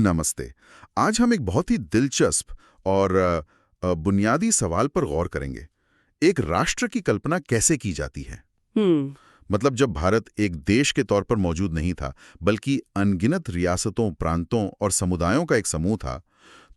नमस्ते। आज हम एक बहुत ही दिलचस्प और बुनियादी सवाल पर गौर करेंगे। एक राष्ट्र की कल्पना कैसे की जाती है? मतलब जब भारत एक देश के तौर पर मौजूद नहीं था, बल्कि अनगिनत रियासतों, प्रांतों और समुदायों का एक समूह था,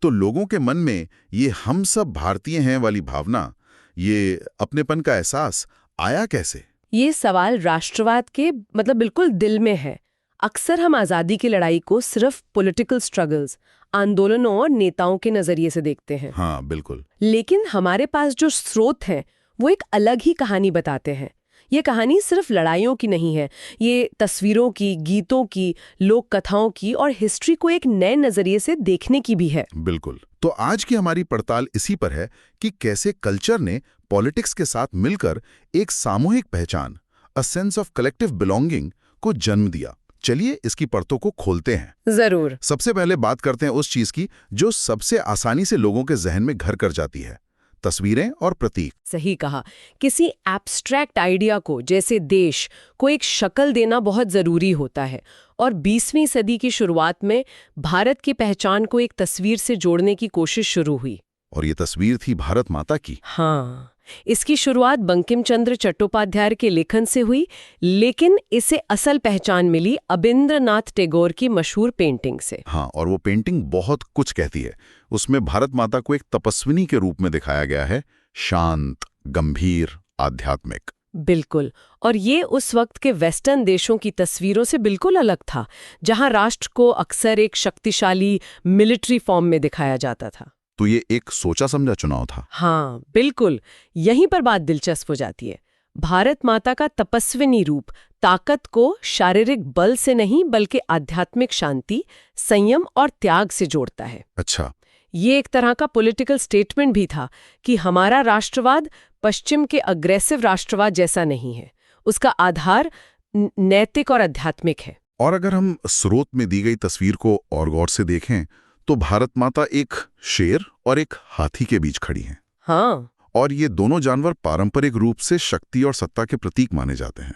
तो लोगों के मन में ये हम सब भारतीय हैं वाली भावना, ये अपनेपन का एहसास आया कैसे? ये सवाल राष्ट्रवाद के बिल्कुल दिल में है। अक्सर हम आज़ादी की लड़ाई को सिर्फ पॉलिटिकल स्ट्रगल्स, आंदोलनों और नेताओं के नजरिए से देखते हैं। हाँ, बिल्कुल। लेकिन हमारे पास जो स्रोत हैं, वो एक अलग ही कहानी बताते हैं। ये कहानी सिर्फ लड़ाइयों की नहीं है, ये तस्वीरों की, गीतों की, लोक कथाओं की और हिस्ट्री को एक नए नजरिए से देखने की भी है। बिल्कुल। तो आज की हमारी पड़ताल इसी पर है कि कैसे कल्चर ने पॉलिटिक्स के साथ मिलकर एक सामूहिक पहचान, a sense of collective belonging को जन्म दिया। चलिए इसकी परतों को खोलते हैं। जरूर। सबसे पहले बात करते हैं उस चीज की जो सबसे आसानी से लोगों के जहन में घर कर जाती है, तस्वीरें और प्रतीक। सही कहा। किसी एब्स्ट्रैक्ट आइडिया को, जैसे देश को, एक शक्ल देना बहुत जरूरी होता है। और 20वीं सदी की शुरुआत में भारत की पहचान को एक तस्वीर से जोड़ने की कोशिश शुरू हुई। और ये तस्वीर थी भारत माता की। हाँ, इसकी शुरुआत बंकिम चंद्र चट्टोपाध्याय के लेखन से हुई, लेकिन इसे असल पहचान मिली अबिंद्रनाथ टैगोर की मशहूर पेंटिंग से। हाँ, और वो पेंटिंग बहुत कुछ कहती है। उसमें भारत माता को एक तपस्विनी के रूप में दिखाया गया है, शांत, गंभीर, आध्यात्मिक। बिल्कुल। और ये उस वक्त के वेस्टर्न देशों की तस्वीरों से बिल्कुल अलग था, जहां राष्ट्र को अक्सर एक शक्तिशाली मिलिट्री फॉर्म में दिखाया जाता था। तो ये एक सोचा समझा चुनाव था। हाँ, बिल्कुल। यहीं पर बात दिलचस्प हो जाती है। भारत माता का तपस्विनी रूप ताकत को शारीरिक बल से नहीं, बल्कि आध्यात्मिक शांति, संयम और त्याग से जोड़ता है। अच्छा। ये एक तरह का पॉलिटिकल स्टेटमेंट भी था कि हमारा राष्ट्रवाद पश्चिम के अग्रेसिव राष्ट्रवाद जैसा नहीं है। उसका आधार नैतिक और आध्यात्मिक है। और अगर हम स्रोत में दी गई तस्वीर को और गौर से देखें, तो भारत माता एक शेर और एक हाथी के बीच खड़ी हैं। हाँ। और ये दोनों जानवर पारंपरिक रूप से शक्ति और सत्ता के प्रतीक माने जाते हैं।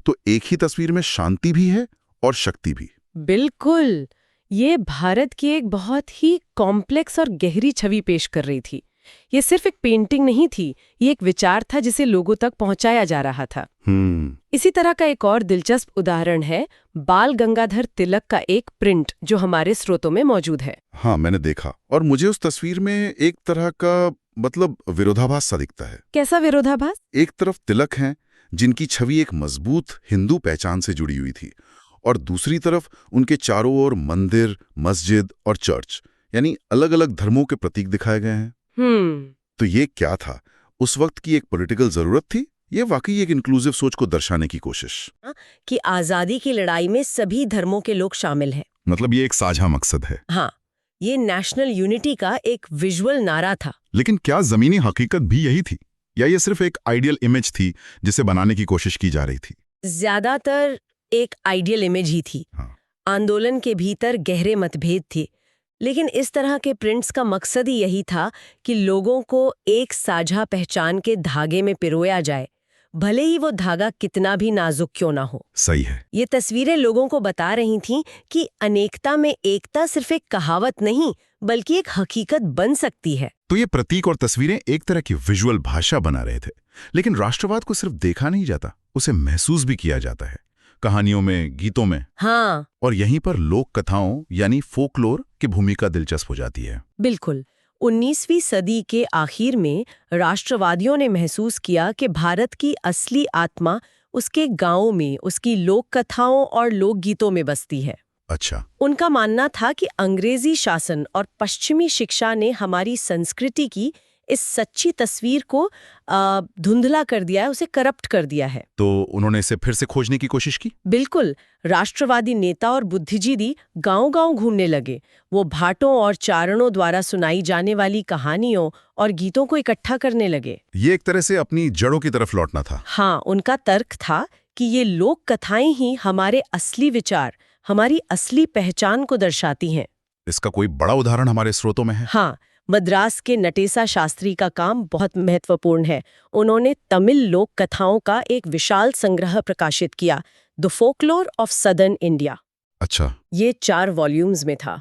तो एक ही तस्वीर में शांति भी है और शक्ति भी। बिल्कुल। ये भारत की एक बहुत ही कॉम्प्लेक्स और गहरी छवि पेश कर रही थी। ये सिर्फ एक पेंटिंग नहीं थी, ये एक विचार था जिसे लोगों तक पहुंचाया जा रहा था। इसी तरह का एक और दिलचस्प उदाहरण है बाल गंगाधर तिलक का एक प्रिंट, जो हमारे स्रोतों में मौजूद है। हाँ, मैंने देखा और मुझे उस तस्वीर में एक तरह का विरोधाभास सा दिखता है। कैसा विरोधाभास? एक तरफ तिलक हैं, जिनकी छवि एक मजबूत हिंदू पहचान से जुड़ी हुई थी, और दूसरी तरफ उनके चारों ओर मंदिर, मस्जिद और चर्च, यानी अलग अलग धर्मों के प्रतीक दिखाए गए हैं। तो ये क्या था? उस वक्त की एक पॉलिटिकल जरूरत थी, ये वाकई एक इंक्लूसिव सोच को दर्शाने की कोशिश कि आजादी की लड़ाई में सभी धर्मों के लोग शामिल हैं। मतलब ये एक साझा मकसद है। हाँ, ये नेशनल यूनिटी का एक विजुअल नारा था। लेकिन क्या जमीनी हकीकत भी यही थी, या ये सिर्फ एक आइडियल इमेज थी जिसे बनाने की कोशिश की जा रही थी? ज्यादातर एक आइडियल इमेज ही थी। हाँ। आंदोलन के भीतर गहरे मतभेद थे, लेकिन इस तरह के प्रिंट्स का मकसद ही यही था कि लोगों को एक साझा पहचान के धागे में पिरोया जाए, भले ही वो धागा कितना भी नाजुक क्यों ना हो। सही है। ये तस्वीरें लोगों को बता रही थीं कि अनेकता में एकता सिर्फ एक कहावत नहीं, बल्कि एक हकीकत बन सकती है। तो ये प्रतीक और तस्वीरें एक तरह की विजुअल भाषा बना रहे थे। लेकिन राष्ट्रवाद को सिर्फ देखा नहीं जाता, उसे महसूस भी किया जाता है, कहानियों में, गीतों में। हाँ। और यहीं पर लोक कथाओं यानी फोकलोर की भूमिका दिलचस्प हो जाती है। बिल्कुल। 19वीं सदी के आखिर में राष्ट्रवादियों ने महसूस किया कि भारत की असली आत्मा उसके गांवों में, उसकी लोक कथाओं और लोकगीतों में बसती है। अच्छा। उनका मानना था कि अंग्रेजी शासन और पश्चिमी शिक्षा ने हमारी संस्कृति की इस सच्ची तस्वीर को धुंधला कर दिया है, उसे करप्ट कर दिया है। तो उन्होंने इसे फिर से खोजने की कोशिश की? बिल्कुल। राष्ट्रवादी नेता और बुद्धिजीवी गांव-गांव घूमने लगे। वो भाटों और चारणों द्वारा सुनाई जाने वाली कहानियों और गीतों को इकट्ठा करने लगे। ये एक तरह से अपनी जड़ों की तरफ लौटना था। हाँ, उनका तर्क था कि ये लोक कथाएं ही हमारे असली विचार, हमारी असली पहचान को दर्शाती हैं। इसका कोई बड़ा उदाहरण हमारे स्रोतों में है? हाँ, मद्रास के नटेसा शास्त्री का काम बहुत महत्वपूर्ण है। उन्होंने तमिल लोक कथाओं का एक विशाल संग्रह प्रकाशित किया, the folklore of southern India. अच्छा। ये 4 वॉल्यूम्स में था।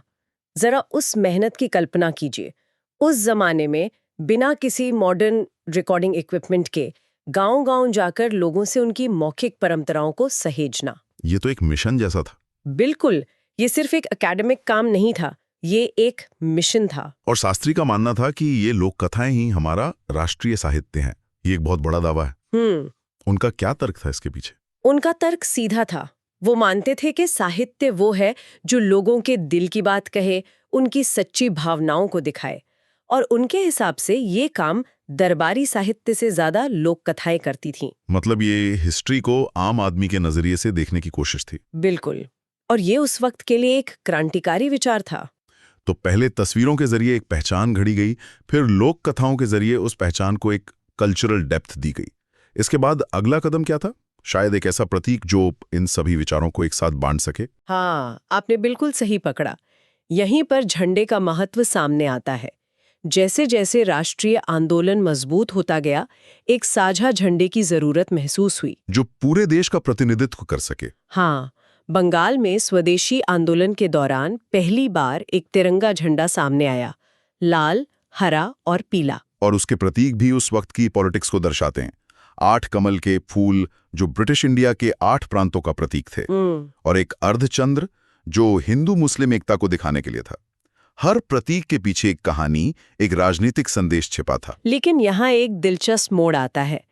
जरा उस मेहनत की कल्पना कीजिए। उस जमाने में बिना किसी मॉडर्न रिकॉर्डिंग इक्विपमेंट के गांव-गांव जाकर लोगों से उनकी मौखिक परंपराओं को सहेजना। ये तो एक मिशन जैसा था। बिल्कुल, ये सिर्फ एक एकेडमिक काम नहीं था, ये एक मिशन था। और शास्त्री का मानना था कि ये लोक कथाएं ही हमारा राष्ट्रीय साहित्य हैं। ये एक बहुत बड़ा दावा है। उनका क्या तर्क था इसके पीछे? उनका तर्क सीधा था। वो मानते थे कि साहित्य वो है जो लोगों के दिल की बात कहे, उनकी सच्ची भावनाओं को दिखाए। और उनके हिसाब से ये काम दरबारी साहित्य से ज्यादा लोक कथाएं करती थीं। मतलब ये हिस्ट्री को आम आदमी के नजरिए से देखने की कोशिश थी। बिल्कुल। और ये उस वक्त के लिए एक क्रांतिकारी विचार था। तो पहले तस्वीरों के जरिए एक पहचान घड़ी गई, फिर लोक कथाओं के जरिए उस पहचान को एक कल्चरल डेप्थ दी गई। इसके बाद अगला कदम क्या था? शायद एक ऐसा प्रतीक जो इन सभी विचारों को एक साथ बांध सके। हाँ, आपने बिल्कुल सही पकड़ा। यहीं पर झंडे का महत्व सामने आता है। जैसे जैसे राष्ट्रीय आंदोलन मजबूत होता गया, एक साझा झंडे की जरूरत महसूस हुई जो पूरे देश का प्रतिनिधित्व कर सके। हाँ, बंगाल में स्वदेशी आंदोलन के दौरान पहली बार एक तिरंगा झंडा सामने आया, लाल, हरा और पीला। और उसके प्रतीक भी उस वक्त की पॉलिटिक्स को दर्शाते हैं। 8 कमल के फूल जो ब्रिटिश इंडिया के 8 प्रांतों का प्रतीक थे, और एक अर्धचंद्र जो हिंदू मुस्लिम एकता को दिखाने के लिए था। हर प्रतीक के पीछे एक कहानी, एक राजनीतिक संदेश छिपा था। लेकिन यहाँ एक दिलचस्प मोड़ आता है।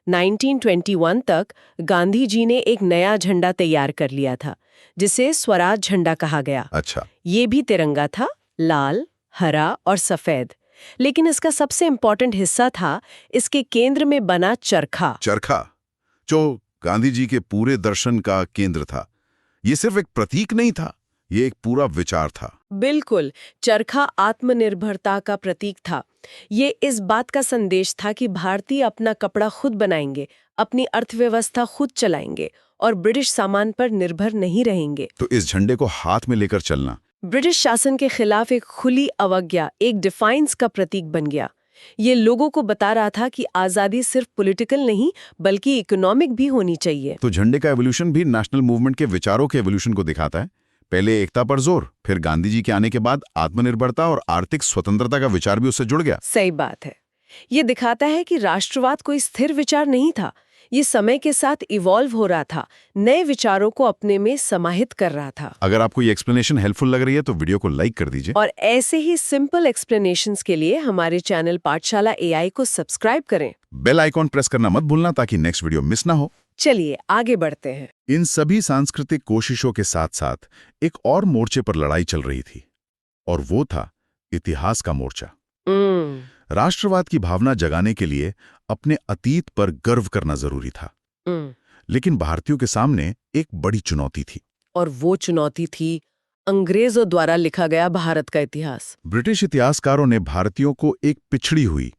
1921 तक गांधी जी ने एक नया झंडा तैयार कर लिया था, जिसे स्वराज झंडा कहा गया। अच्छा। ये भी तिरंगा था, लाल, हरा और सफेद। लेकिन इसका सबसे इम्पोर्टेंट हिस्सा था इसके केंद्र में बना चरखा। चरखा, जो गांधी जी के पूरे दर्शन का केंद्र था। ये सिर्फ एक प्रतीक नहीं था, ये एक पूरा विचार था। बिल्कुल, चरखा आत्मनिर्भरता का प्रतीक था। ये इस बात का संदेश था कि भारतीय अपना कपड़ा खुद बनाएंगे, अपनी अर्थव्यवस्था खुद चलाएंगे और ब्रिटिश सामान पर निर्भर नहीं रहेंगे। तो इस झंडे को हाथ में लेकर चलना ब्रिटिश शासन के खिलाफ एक खुली अवज्ञा, एक डिफाइंस का प्रतीक बन गया। ये लोगों को बता रहा था कि आजादी सिर्फ पॉलिटिकल नहीं बल्कि इकोनॉमिक भी होनी चाहिए। तो झंडे का एवोल्यूशन भी नेशनल मूवमेंट के विचारों के एवोल्यूशन को दिखाता है। पहले एकता पर जोर, फिर गांधी जी के आने के बाद आत्मनिर्भरता और आर्थिक स्वतंत्रता का विचार भी उससे जुड़ गया। सही बात है। ये दिखाता है कि राष्ट्रवाद कोई स्थिर विचार नहीं था, ये समय के साथ इवॉल्व हो रहा था, नए विचारों को अपने में समाहित कर रहा था। अगर आपको ये एक्सप्लेनेशन हेल्पफुल लग रही है तो वीडियो को लाइक कर दीजिए। और ऐसे ही सिंपल एक्सप्लेनेशंस के लिए हमारे चैनल पाठशाला एआई को सब्सक्राइब करें। बेल आइकॉन प्रेस करना मत भूलना ताकि नेक्स्ट वीडियो मिस ना हो। चलिए आगे बढ़ते हैं। इन सभी सांस्कृतिक कोशिशों के साथ साथ एक और मोर्चे पर लड़ाई चल रही थी, और वो था इतिहास का मोर्चा। राष्ट्रवाद की भावना जगाने के लिए अपने अतीत पर गर्व करना जरूरी था। लेकिन भारतीयों के सामने एक बड़ी चुनौती थी। और वो चुनौती थी अंग्रेजों द्वारा लिखा गया भारत का इतिहास। ब्रिटिश इतिहासकारों ने भारतीयों को एक पिछड़ी हुई,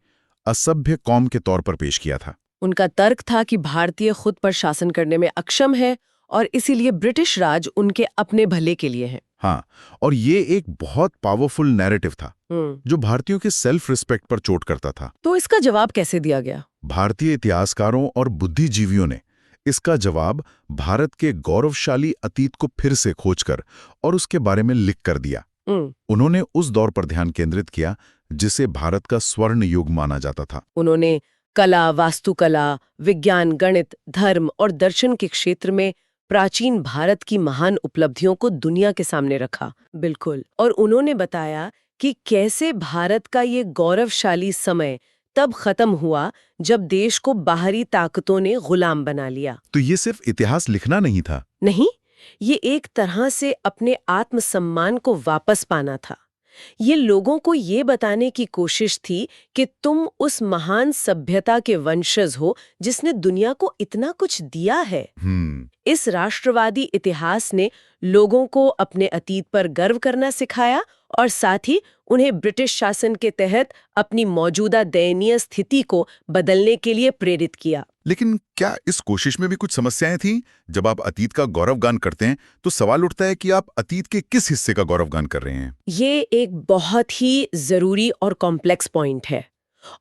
असभ्य कौम के तौर पर पेश किया था। उनका तर्क था कि भारतीय खुद पर शासन करने में अक्षम है और इसीलिए ब्रिटिश राज उनके अपने भले के लिए है। हाँ, और ये एक बहुत पावरफुल नैरेटिव था जो भारतीयों के सेल्फ रिस्पेक्ट पर चोट करता था। तो इसका जवाब कैसे दिया गया? भारतीय इतिहासकारों और बुद्धिजीवियों ने इसका जवाब भारत के गौरवशाली अतीत को फिर से खोजकर और उसके बारे में लिख कर दिया। उन्होंने उस दौर पर ध्यान केंद्रित किया जिसे भारत का स्वर्ण युग माना जाता था। उन्होंने कला, वास्तुकला, विज्ञान, गणित, धर्म और दर्शन के क्षेत्र में प्राचीन भारत की महान उपलब्धियों को दुनिया के सामने रखा। बिल्कुल। और उन्होंने बताया कि कैसे भारत का ये गौरवशाली समय तब खत्म हुआ जब देश को बाहरी ताकतों ने गुलाम बना लिया। तो ये सिर्फ इतिहास लिखना नहीं था। नहीं, ये एक तरह से अपने आत्मसम्मान को वापस पाना था। ये लोगों को ये बताने की कोशिश थी कि तुम उस महान सभ्यता के वंशज हो जिसने दुनिया को इतना कुछ दिया है। इस राष्ट्रवादी इतिहास ने लोगों को अपने अतीत पर गर्व करना सिखाया और साथ ही उन्हें ब्रिटिश शासन के तहत अपनी मौजूदा दयनीय स्थिति को बदलने के लिए प्रेरित किया। लेकिन क्या इस कोशिश में भी कुछ समस्याएं थीं? जब आप अतीत का गौरवगान करते हैं तो सवाल उठता है कि आप अतीत के किस हिस्से का गौरवगान कर रहे हैं। ये एक बहुत ही जरूरी और कॉम्प्लेक्स पॉइंट है।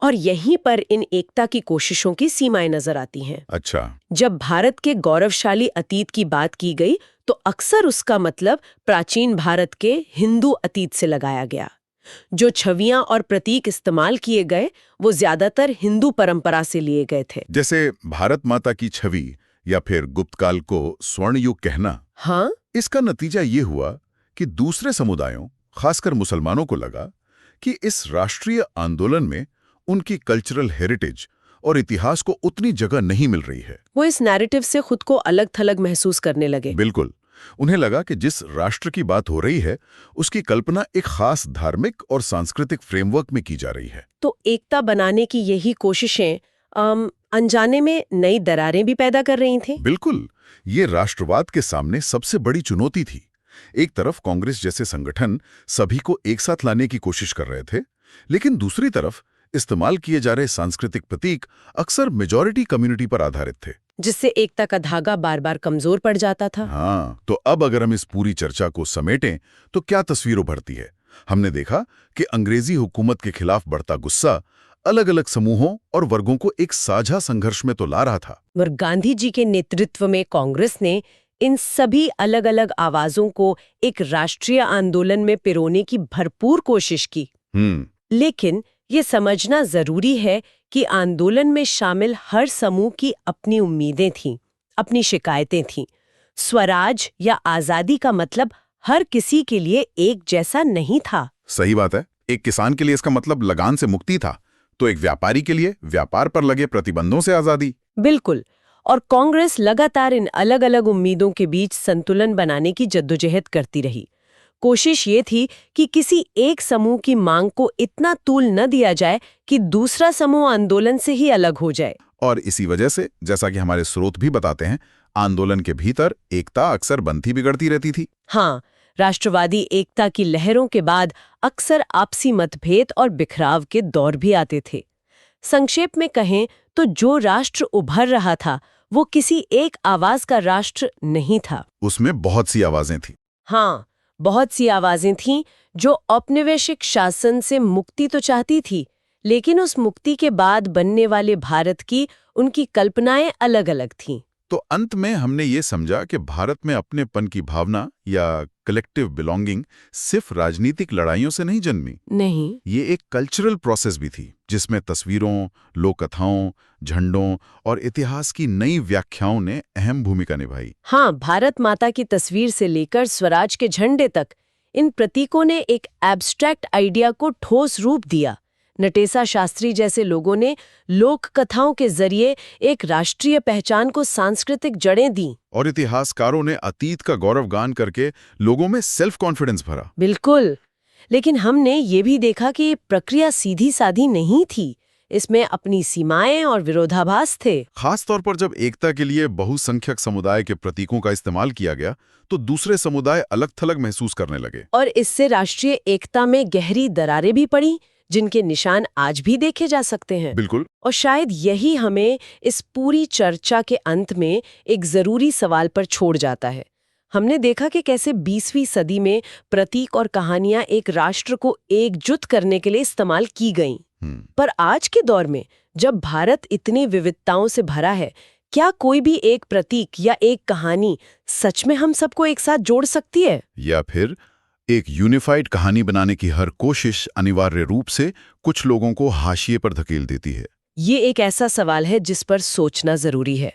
और यहीं पर इन एकता की कोशिशों की सीमाएं नजर आती हैं। अच्छा। जब भारत के गौरवशाली अतीत की बात की गई तो अक्सर उसका मतलब प्राचीन भारत के हिंदू अतीत से लगाया गया। जो छवियां और प्रतीक इस्तेमाल किए गए वो ज्यादातर हिंदू परंपरा से लिए गए थे। जैसे भारत माता की छवि या फिर गुप्त काल को स्वर्ण युग कहना। हाँ, इसका नतीजा ये हुआ कि दूसरे समुदायों, खासकर मुसलमानों को लगा कि इस राष्ट्रीय आंदोलन में उनकी कल्चरल हेरिटेज और इतिहास को उतनी जगह नहीं मिल रही है। वो इस नैरेटिव से खुद को अलग थलग महसूस करने लगे। बिल्कुल। उन्हें लगा कि जिस राष्ट्र की बात हो रही है उसकी कल्पना एक खास धार्मिक और सांस्कृतिक फ्रेमवर्क में की जा रही है। तो एकता बनाने की यही कोशिशें अनजाने में नई दरारें भी पैदा कर रही थी। बिल्कुल। ये राष्ट्रवाद के सामने सबसे बड़ी चुनौती थी। एक तरफ कांग्रेस जैसे संगठन सभी को एक साथ लाने की कोशिश कर रहे थे, लेकिन दूसरी तरफ इस्तेमाल किए जा रहे सांस्कृतिक प्रतीक अक्सर मेजॉरिटी कम्युनिटी पर आधारित थे, जिससे एकता का धागा बार बार कमजोर पड़ जाता था। हाँ, तो अब अगर हम इस पूरी चर्चा को समेटें तो क्या तस्वीर उभरती है? हमने देखा कि अंग्रेजी हुकूमत के खिलाफ बढ़ता गुस्सा अलग अलग समूहों और वर्गों को एक साझा संघर्ष में तो ला रहा था। और गांधी जी के नेतृत्व में कांग्रेस ने इन सभी अलग अलग आवाजों को एक राष्ट्रीय आंदोलन में पिरोने की भरपूर कोशिश की। लेकिन ये समझना जरूरी है कि आंदोलन में शामिल हर समूह की अपनी उम्मीदें थीं, अपनी शिकायतें थीं। स्वराज या आजादी का मतलब हर किसी के लिए एक जैसा नहीं था। सही बात है। एक किसान के लिए इसका मतलब लगान से मुक्ति था, तो एक व्यापारी के लिए व्यापार पर लगे प्रतिबंधों से आजादी। बिल्कुल। और कांग्रेस लगातार इन अलग अलग उम्मीदों के बीच संतुलन बनाने की जद्दोजहद करती रही। कोशिश ये थी कि किसी एक समूह की मांग को इतना तूल न दिया जाए कि दूसरा समूह आंदोलन से ही अलग हो जाए। और इसी वजह से, जैसा कि हमारे स्रोत भी बताते हैं, आंदोलन के भीतर एकता अक्सर बनती बिगड़ती रहती थी। हाँ, राष्ट्रवादी एकता की लहरों के बाद अक्सर आपसी मतभेद और बिखराव के दौर भी आते थे। संक्षेप में कहें तो जो राष्ट्र उभर रहा था वो किसी एक आवाज का राष्ट्र नहीं था। उसमें बहुत सी आवाजें थीं। हाँ, बहुत सी आवाजें थीं जो औपनिवेशिक शासन से मुक्ति तो चाहती थी, लेकिन उस मुक्ति के बाद बनने वाले भारत की उनकी कल्पनाएं अलग अलग थीं। तो अंत में हमने ये समझा कि भारत में अपनेपन की भावना या कलेक्टिव बिलोंगिंग सिर्फ राजनीतिक लड़ाइयों से नहीं जन्मी। नहीं, ये एक कल्चरल प्रोसेस भी थी, जिसमें तस्वीरों, लोक कथाओं, झंडों और इतिहास की नई व्याख्याओं ने अहम भूमिका निभाई। हाँ, भारत माता की तस्वीर से लेकर स्वराज के झंडे तक इन प्रतीकों ने एक एब्स्ट्रैक्ट आइडिया को ठोस रूप दिया। नटेसा शास्त्री जैसे लोगों ने लोक कथाओं के जरिए एक राष्ट्रीय पहचान को सांस्कृतिक जड़ें दी। और इतिहासकारों ने अतीत का गौरवगान करके लोगों में सेल्फ कॉन्फिडेंस भरा। बिल्कुल। लेकिन हमने ये भी देखा कि ये प्रक्रिया सीधी साधी नहीं थी। इसमें अपनी सीमाएं और विरोधाभास थे। खास तौर पर जब एकता के लिए बहुसंख्यक समुदाय के प्रतीकों का इस्तेमाल किया गया तो दूसरे समुदाय अलग थलग महसूस करने लगे। और इससे राष्ट्रीय एकता में गहरी दरारें भी पड़ी, जिनके निशान आज भी देखे जा सकते हैं। बिल्कुल। और शायद यही हमें इस पूरी चर्चा के अंत में एक जरूरी सवाल पर छोड़ जाता है। हमने देखा कि कैसे 20वीं सदी में प्रतीक और कहानियां एक राष्ट्र को एकजुट करने के लिए इस्तेमाल की गईं। पर आज के दौर में जब भारत इतनी विविधताओं से भरा है, क्या कोई भी एक प्रतीक या एक कहानी सच में हम सबको एक साथ जोड़ सकती है? या फिर एक यूनिफाइड कहानी बनाने की हर कोशिश अनिवार्य रूप से कुछ लोगों को हाशिए पर धकेल देती है? ये एक ऐसा सवाल है जिस पर सोचना जरूरी है।